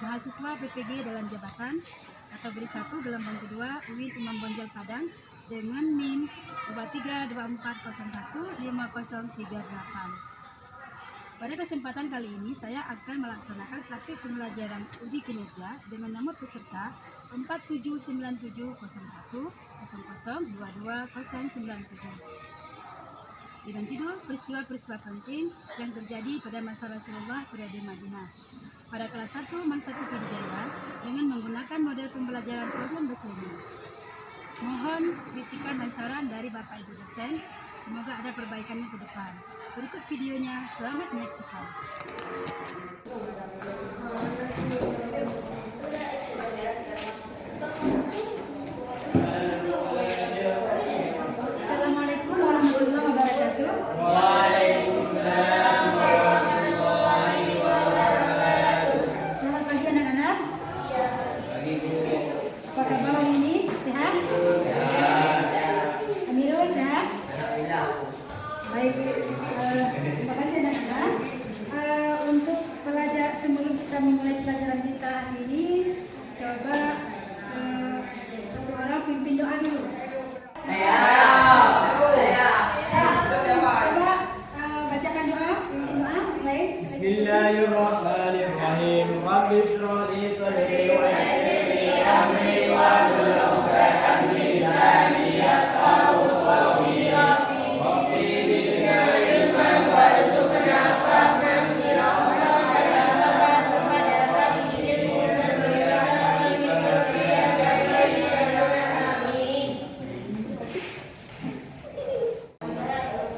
mahasiswa PPG dalam jabatan kategori 1 gelombang kedua UIN Imam Bonjol Padang dengan NIM 2324015038. Pada kesempatan kali ini saya akan melaksanakan praktik pembelajaran uji kinerja dengan nomor peserta 479701002297 dengan judul peristiwa-peristiwa penting yang terjadi pada masa Rasulullah periode Madinah. Pada kelas 1 Man 1 Pidijaya dengan menggunakan model pembelajaran problem Besleman. Mohon kritikan dan saran dari Bapak Ibu dosen. Semoga ada perbaikannya ke depan. Berikut videonya, selamat menyaksikan. Assalamualaikum warahmatullahi wabarakatuh. Waalaikumsalam warahmatullahi wabarakatuh. Selamat pagi anak-anak. Pagi Bu. Apa kabar hari ini? Sehat? Amirul sehat? Alhamdulillah. Baik. Terima kasih anak-anak. Untuk pelajar sebelum kita memulai pelajaran kita hari ini, coba satu orang pimpin doa dulu. Coba bacakan doa, pimpin doa. Baik. Bismillahirrahmanirrahim. Rabbi shrah li sadri wa yassir li amri wahlul 'uqdatam min lisani yafqahu qawli. Rabbi zidna ilman warzuqna fahman.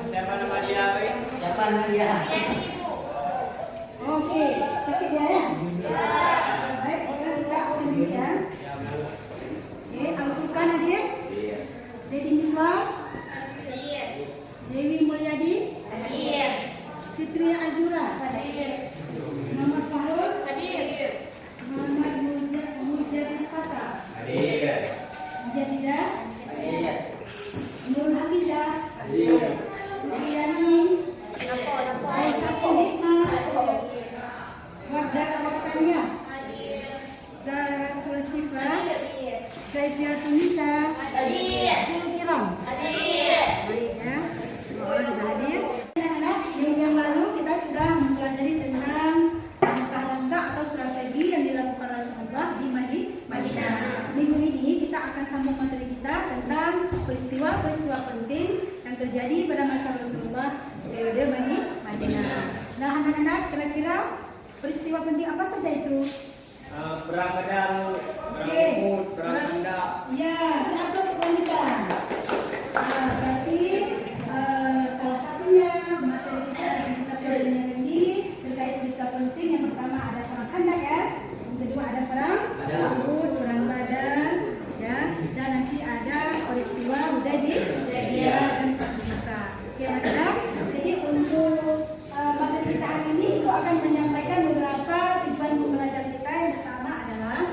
Siapa nama dia? Siapa nama dia? Oke, sakit dia ya? Baik, sekarang kita sendirian. Oke, Al-Furqan Hadir? Dedi Miswa? Dewi Mulyadi? Fitri Azura? Muhammad Fahrul? Muhammad Mujadid Fatah? Mujadidah? Nurul Hafizah? Nuriyani? Aisyah Hikmah? Wardah Waktania? Zahratul Syifa? Saifiatul Nisa? Zulkiram? Baik ya, semua orang sudah hadir. Anak-anak, minggu yang lalu kita sudah mempelajari tentang langkah-langkah atau strategi yang dilakukan Rasulullah di Madinah. Minggu ini kita akan sambung materi kita tentang peristiwa-peristiwa penting yang terjadi pada masa Rasulullah periode Madinah. Nah, anak-anak, kira-kira peristiwa penting apa saja itu? Perang Badar, perang Uhud, perang Khandaq. Ya, kenapa wanita? Berarti salah satunya materi kita yang kita pelajari ini terkait peristiwa penting. Yang pertama ada perang Khandaq ya, yang kedua ada perang Uhud, perang Badar, ya, dan nanti ada peristiwa Hudaybiyah dan Fathu Makkah. Oke, anak-anak. Jadi untuk materi kita hari ini itu akan menyampaikan beberapa tujuan pembelajaran kita. Yang pertama adalah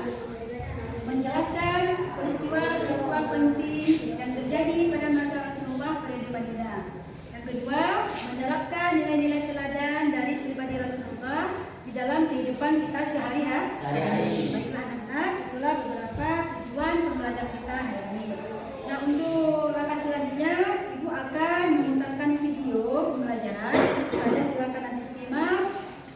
menjelaskan peristiwa-peristiwa penting yang terjadi pada masa Rasulullah periode Madinah. Yang kedua, menerapkan nilai-nilai teladan dari pribadi Rasulullah di dalam kehidupan kita sehari-hari. Baiklah anak-anak, itulah beberapa tujuan pembelajaran kita hari ini. Nah, untuk langkah selanjutnya, Ibu akan memutarkan video pembelajaran. Saya silakan nanti simak,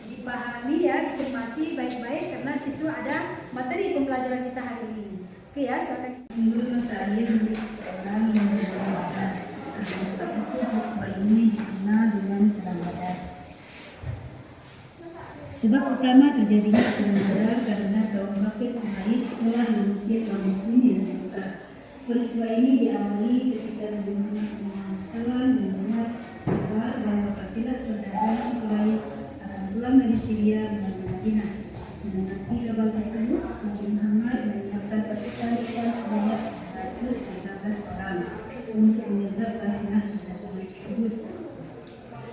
dipahami ya, dicermati baik-baik karena di situ ada materi pembelajaran kita hari ini. Oke ya, silakan. Menurut terakhir milik seorang yang berbadan. Oleh sebab itu peristiwa ini dikenal dengan perang Badar. Sebab utama terjadinya perang Badar karena kaum kafir Quraisy telah mengusir kaum muslimin yang terluka. Peristiwa ini diawali ketika Nabi Muhammad SAW mendengar kabar bahwa kafilah perdagangan Quraisy akan pulang dari Syria menuju Madinah. Menanti kabar tersebut, Nabi Muhammad menyiapkan pasukan besar sebanyak 113 orang untuk menyergap kafilah perdagangan tersebut.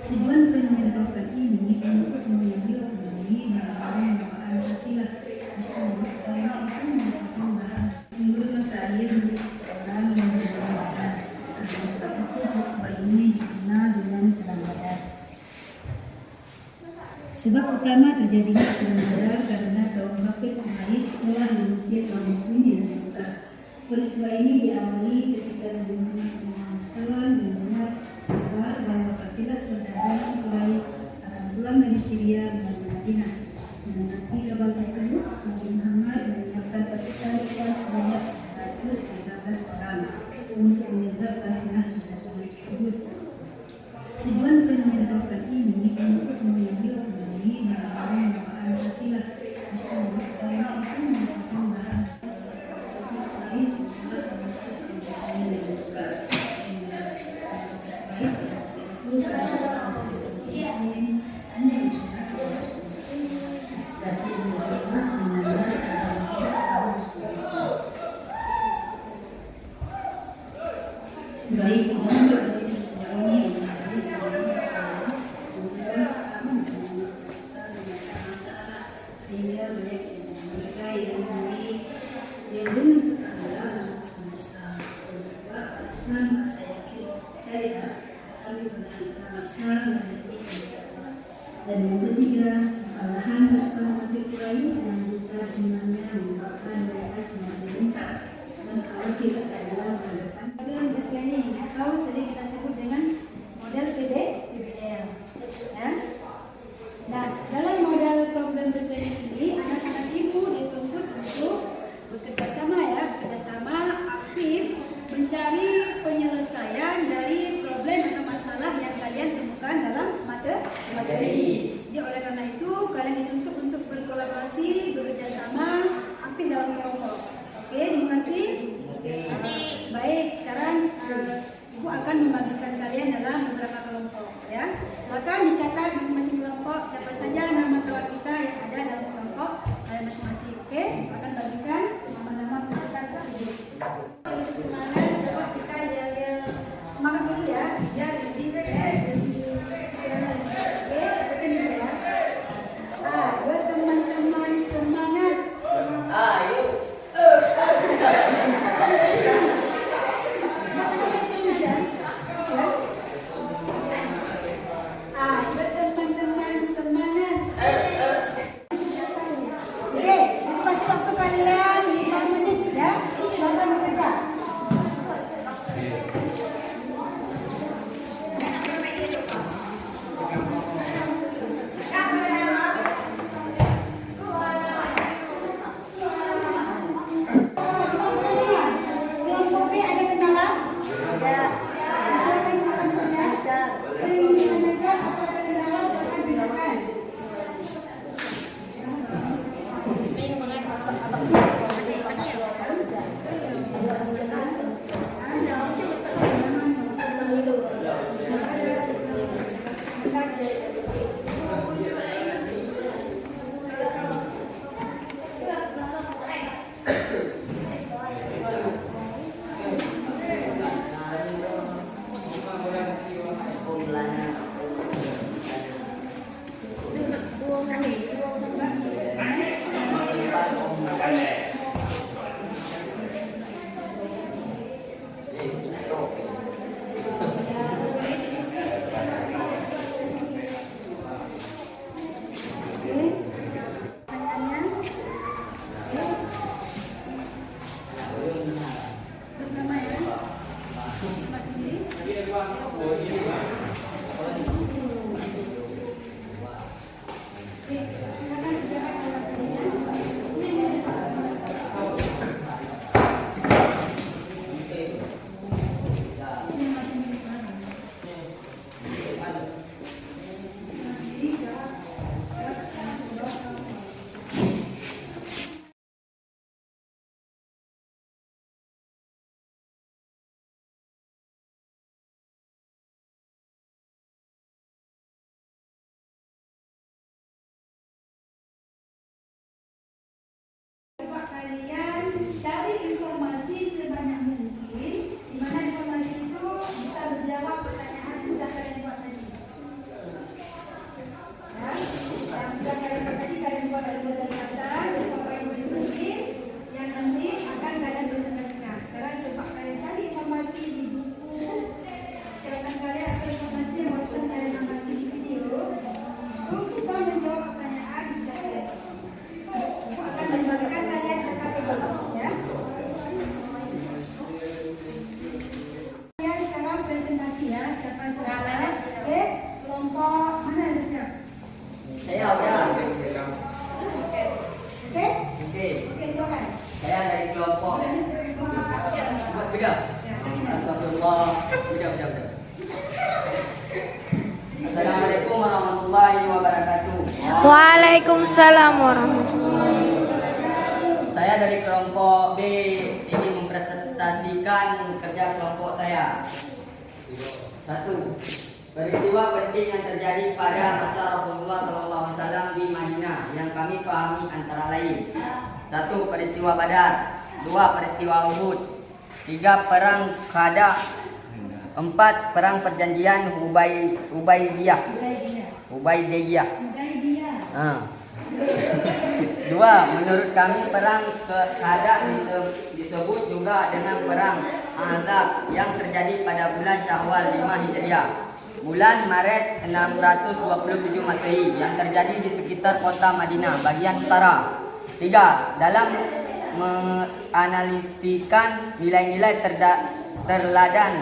Tujuan penyergapan ini untuk mengambil kembali barang-barang bawaan kafilah. Disebut karena itu merupakan bahan simbol terakhir milik seorang yang berbadan. Oleh sebab itu peristiwa ini dikenal dengan perang Badar. Sebab utama terjadinya kebenaran karena kaum kafir mengais setelah manusia kaum muslimin yang buta. Peristiwa ini diawali ketika Nabi Muhammad SAW mendengar kabar bahwa kafilah perdagangan Quraisy akan pulang dari Syria menuju Madinah. Menanggapi kabar tersebut, Nabi Muhammad menyiapkan pasukan Islam sebanyak 115 orang untuk menyergap kafilah perdagangan tersebut. Tujuan penyergapan ini untuk mengambil kembali barang-barang bawaan kafilah tersebut karena itu merupakan barang Quraisy adalah manusia muslim yang buka. Quraisy adalah siklus muslim hanya tapi Muslimah mengenal harus baik dampak dari peristiwa ini sehingga banyak mereka yang dengan suka harus besar beberapa Islam saya percaya kami mengenal Islam dan yang ketiga kekalahan pasukan kafir Quraisy yang besar jumlahnya menyebabkan mereka semakin gentar dan khawatir adalah menghadapan ini atau sering kita sebut dengan model PBL. Ya. Nah, dalam model program bestari ini anak-anak ibu dituntut untuk bekerja sama aktif mencari penyelesaian dari problem atau masalah yang kalian temukan dalam materi. Jadi oleh karena itu kalian dituntut untuk berkolaborasi, bekerja sama, aktif dalam kelompok. Oke, dimengerti? Baik, sekarang Ibu akan membagikan kalian dalam beberapa kelompok ya. Silakan dicatat masing-masing kelompok siapa saja nama kawan kita yang ada dalam kelompok kalian masing-masing. Oke, akan bagikan nama-nama peserta tersebut. Kita semangat, coba kita yel-yel semangat dulu ya, biar lebih fresh, lebih oke, betul ya. Buat teman-teman semangat. Ayo. Buat Waalaikumsalam warahmatullahi. Saya dari kelompok B ingin mempresentasikan kerja kelompok saya. 1. Peristiwa penting yang terjadi pada masa Rasulullah SAW di Madinah yang kami pahami antara lain. 1. Peristiwa Badar. 2. Peristiwa Uhud. 3. Perang Khandaq. 4. Perang Perjanjian Hudaybiyah. Dua, menurut kami perang Khandaq disebut juga dengan perang Ahzab yang terjadi pada bulan Syawal 5 Hijriah, bulan Maret 627 Masehi yang terjadi di sekitar kota Madinah bagian utara. 3. Dalam menganalisikan nilai-nilai terladan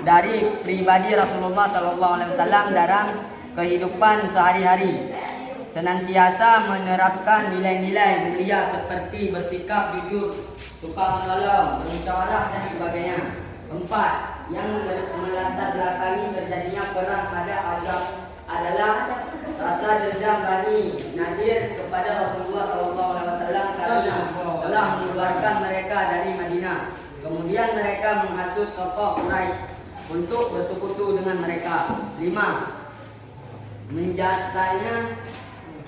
dari pribadi Rasulullah SAW dalam kehidupan sehari-hari, senantiasa menerapkan nilai-nilai mulia seperti bersikap jujur, suka menolong, bermusyawarah dan sebagainya. 4. Yang melatar belakangi terjadinya perang Ahzab adalah rasa dendam Bani Nadir kepada Rasulullah SAW karena telah mengeluarkan mereka dari Madinah. Kemudian mereka menghasut tokoh Quraisy untuk bersekutu dengan mereka. 5. Menjatanya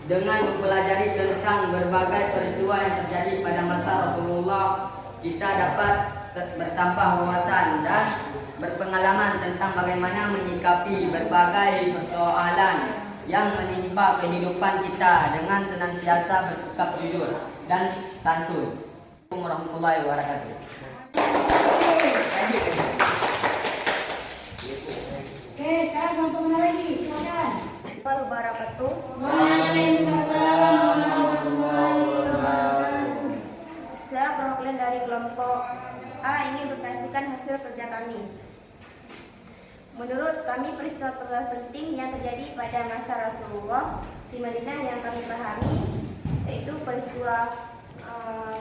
dengan mempelajari tentang berbagai peristiwa yang terjadi pada masa Rasulullah, kita dapat bertambah wawasan dan berpengalaman tentang bagaimana menyikapi berbagai persoalan yang menimpa kehidupan kita dengan senantiasa bersikap jujur dan santun. Assalamualaikum warahmatullahi wabarakatuh. Oke, sekarang kelompok mana lagi? Silakan. Wabarakatuh. Waalaikumsalam warahmatullahi wabarakatuh. Saya perwakilan dari kelompok A ingin berpresentasikan hasil kerja kami. Menurut kami peristiwa penting yang terjadi pada masa Rasulullah di Madinah yang kami pahami yaitu peristiwa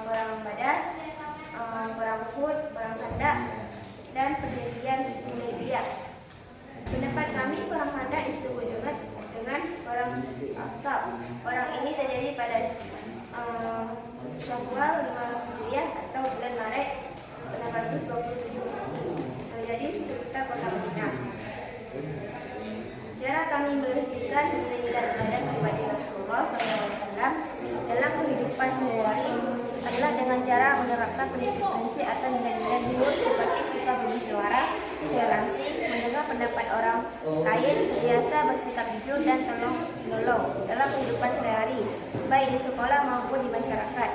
perang Badar, perang Uhud, perang Khandaq, dan perjanjian Hudaybiyah. Pendapat kami perang Khandaq disebut juga dengan perang Ahzab. Perang ini terjadi pada Syawal 5 Hijriah atau bulan Maret 627 Masehi, terjadi di sekitar kota Madinah. Cara kami meresmikan nilai-nilai teladan pribadi Rasulullah SAW dalam kehidupan sehari-hari adalah dengan cara menerapkan prinsip-prinsip atau nilai-nilai luhur seperti suka bermusyawarah, toleransi, mendengar pendapat orang lain, biasa bersikap jujur dan tolong-menolong dalam kehidupan sehari-hari, baik di sekolah maupun di masyarakat.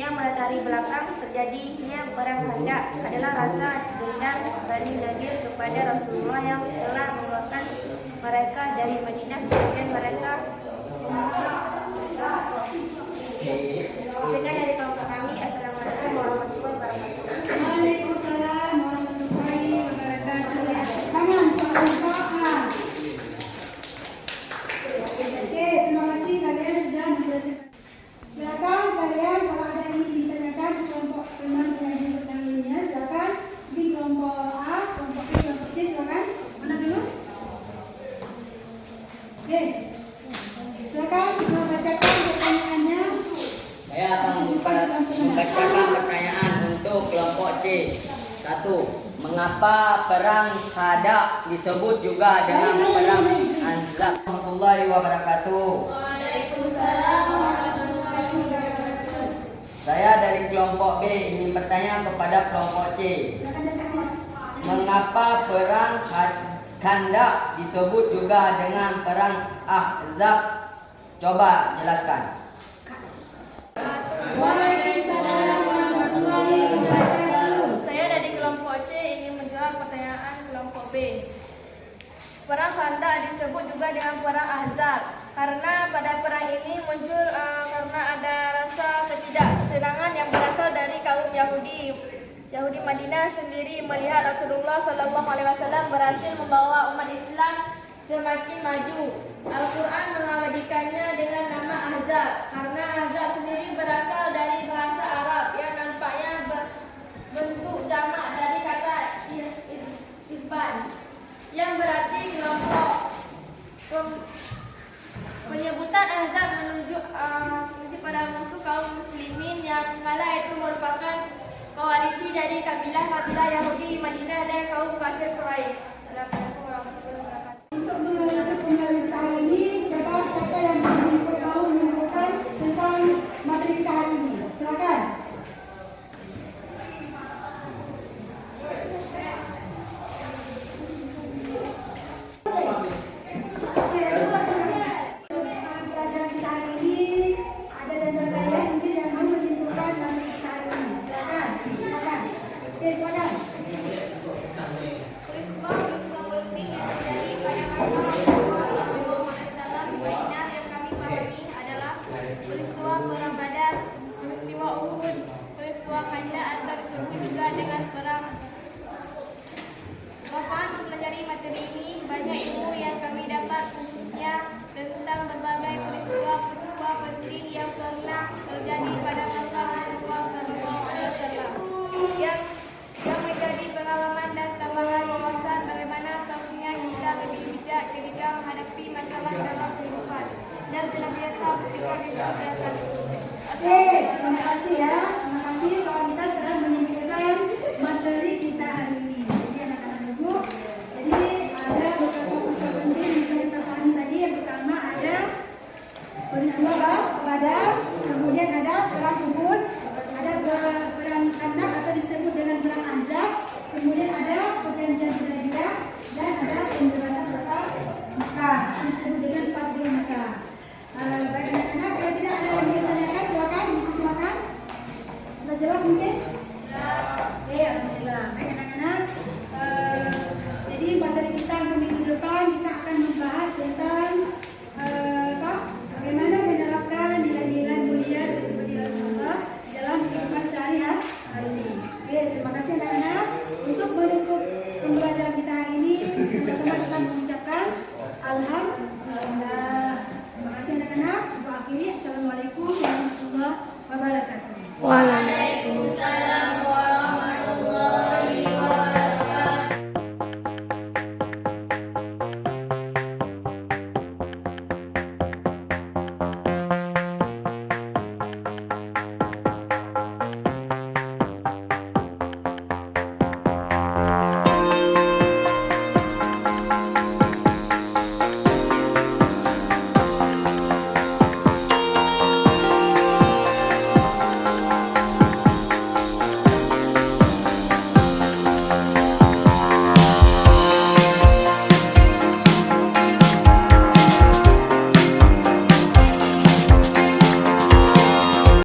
Yang melatari belakang terjadinya perang Khandaq adalah rasa dendam Bani Nadir kepada Rasulullah yang telah mengeluarkan mereka dari Madinah, kemudian mereka sekian dari kelompok kami. Assalamualaikum warahmatullahi wabarakatuh. Waalaikumsalam warahmatullahi wabarakatuh. Tangan kelompok A. Oke, terima kasih kalian sudah mempresentasikan. Silakan kalian kalau ada yang ingin ditanyakan ke kelompok teman yang lainnya, silakan di kelompok A, kelompok B, kelompok C, silakan. Mana dulu? Oke, silakan bacakan pertanyaannya. Saya akan membacakan pertanyaan untuk kelompok C. 1. Mengapa perang Khandaq disebut juga dengan perang Ahzab? Warahmatullahi wabarakatuh. Waalaikumsalam warahmatullahi wabarakatuh. Saya dari kelompok B ingin bertanya kepada kelompok C. Mengapa perang Khandaq disebut juga dengan perang Ahzab? Coba jelaskan. Waalaikumsalam warahmatullahi wabarakatuh. Saya dari kelompok C ingin menjawab pertanyaan kelompok B. Perang Khandaq disebut juga dengan perang Ahzab karena pada perang ini muncul karena ada rasa ketidaksenangan yang berasal dari kaum Yahudi Madinah sendiri melihat Rasulullah SAW berhasil membawa umat Islam semakin maju. Al-Quran mengabadikannya dengan nama Ahzab karena Ahzab sendiri berasal dari bahasa Arab yang nampaknya berbentuk jamak dari kata Irban yang berarti kelompok Penyebutan Ahzab menunjuk pada musuh kaum muslimin yang kala itu merupakan koalisi dari kabilah-kabilah Yahudi di Madinah dan kaum kafir Quraisy. Assalamualaikum warahmatullahi wabarakatuh. Untuk menutup pembelajaran kita hari ini, coba siapa yang mau menyimpulkan tentang materi kita hari ini? Silakan. Pelajaran kita hari ini ada dan kalian mungkin yang mau menyimpulkan materi kita hari ini. Silakan. Silakan. Oke, silakan. Peristiwa perang Badar, peristiwa Uhud, peristiwa Khandaq atau disebut juga dengan perang. Bahkan mempelajari materi ini banyak ilmu yang kami dapat khususnya tentang berbagai peristiwa penting yang pernah terjadi pada masa Rasulullah SAW yang menjadi pengalaman dan tambahan wawasan bagaimana seharusnya kita lebih bijak ketika menghadapi masalah dalam kehidupan dan senantiasa berpikir di kegiatan. Oke, terima kasih ya. Terima kasih kalau kita sudah menyimpulkan materi kita hari ini. Jadi anak-anak ibu, jadi ada beberapa peristiwa penting yang bisa kita pahami tadi. Yang pertama ada peristiwa Badar, kemudian ada perang Uhud, ada perang Khandaq atau disebut dengan perang Ahzab, kemudian ada perjanjian Hudaybiyah dan ada pembebasan kota Mekah disebut dengan Fathul Mekah. Baik anak-anak, kalau tidak ada yang boleh tanyakan, silakan, silakan. Sudah jelas mungkin? Oke, alhamdulillah. Baik anak-anak, jadi materi kita untuk minggu depan kita akan membahas tentang bagaimana menerapkan nilai-nilai mulia dan kemuliaan Allah dalam kehidupan sehari-hari ini. Oke, terima kasih anak-anak. Untuk menutup pembelajaran kita hari ini, bersama kita mengucapkan alhamdulillah. Terima kasih anak-anak. Untuk akhiri, assalamualaikum warahmatullahi wabarakatuh. Waalaikumsalam.